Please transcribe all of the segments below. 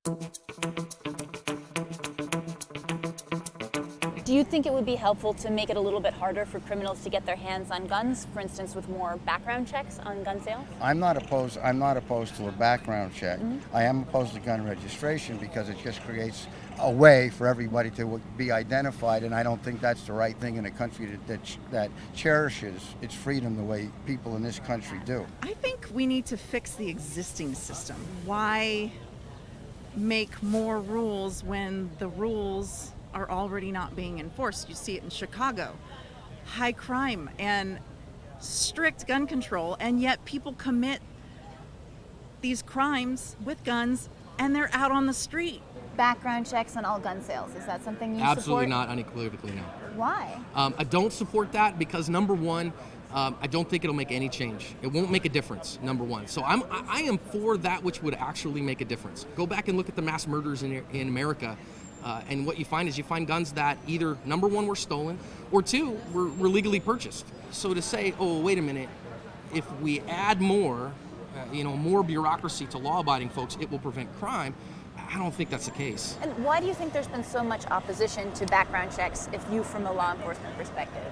Do you think it would be helpful to make it a little bit harder for criminals to get their hands on guns, for instance, with more background checks on gun sales? I'm not opposed to a background check. I am opposed to gun registration because it just creates a way for everybody to be identified, and I don't think that's the right thing in a country that cherishes its freedom the way people in this country do. I think we need to fix the existing system. Why make more rules when the rules are already not being enforced? You see it in Chicago. High crime and strict gun control, and yet people commit these crimes with guns and they're out on the street. Background checks on all gun sales, is that something you Absolutely support? not, unequivocally no. Why? I don't support that because number one, I don't think it'll make any change. It won't make a difference, number one. So I am for that which would actually make a difference. Go back and look at the mass murders in America. And what you find is you find guns that either, number one, were stolen, or two, were legally purchased. So to say, oh, wait a minute, if we add more bureaucracy to law-abiding folks, it will prevent crime, I don't think that's the case. And why do you think there's been so much opposition to background checks, if you from a law enforcement perspective?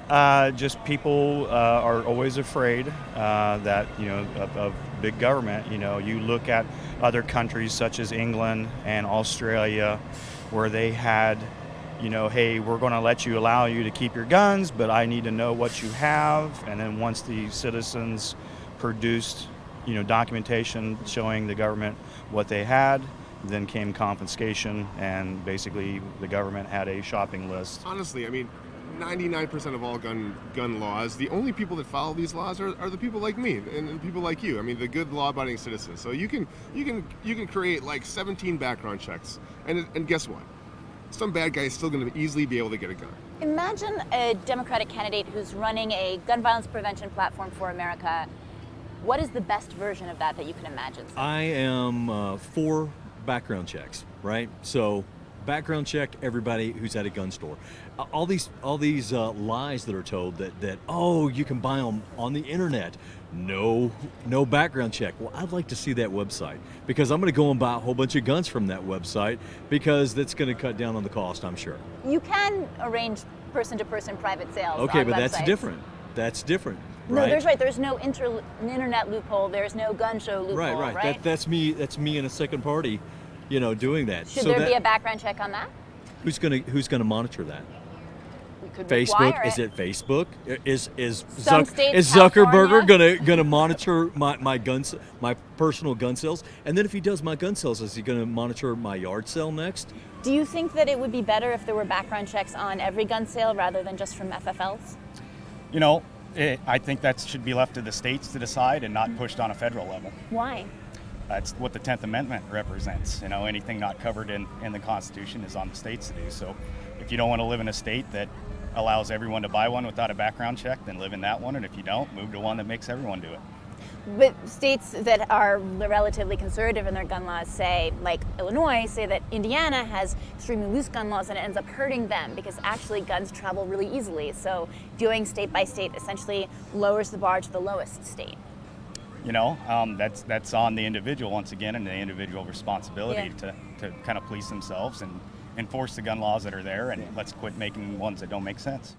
Just people are always afraid that, of big government. You look at other countries such as England and Australia, where they had, hey, we're going to allow you to keep your guns, but I need to know what you have. And then once the citizens produced, documentation showing the government what they had, then came confiscation, and basically the government had a shopping list. Honestly, 99% of all gun laws, the only people that follow these laws are the people like me and people like you. The good law-abiding citizens. So you can create like 17 background checks, and guess what? Some bad guy is still going to easily be able to get a gun. Imagine a Democratic candidate who's running a gun violence prevention platform for America. What is the best version of that you can imagine? I am for background checks, right? So background check everybody who's at a gun store. All these lies that are told that you can buy them on the internet. No background check. Well, I'd like to see that website, because I'm going to go and buy a whole bunch of guns from that website, because that's going to cut down on the cost, I'm sure. You can arrange person-to-person private sales. Okay, on but websites. That's different. No, Right? there's no internet loophole. There's no gun show loophole. Right. That's me in a second party, doing that. Should there be a background check on that? Who's gonna monitor that? We could Facebook? require Is it Facebook? Is Some states, is Zuckerberg California? gonna monitor my personal gun sales? And then if he does my gun sales, is he gonna monitor my yard sale next? Do you think that it would be better if there were background checks on every gun sale rather than just from FFLs? I think that should be left to the states to decide and not pushed on a federal level. Why? That's what the 10th Amendment represents. Anything not covered in the Constitution is on the states to do. So if you don't want to live in a state that allows everyone to buy one without a background check, then live in that one. And if you don't, move to one that makes everyone do it. But states that are relatively conservative in their gun laws say, like Illinois, say that Indiana has extremely loose gun laws and it ends up hurting them because actually guns travel really easily. So doing state by state essentially lowers the bar to the lowest state. That's on the individual once again, and the individual responsibility to kind of police themselves and enforce the gun laws that are there, and let's quit making ones that don't make sense.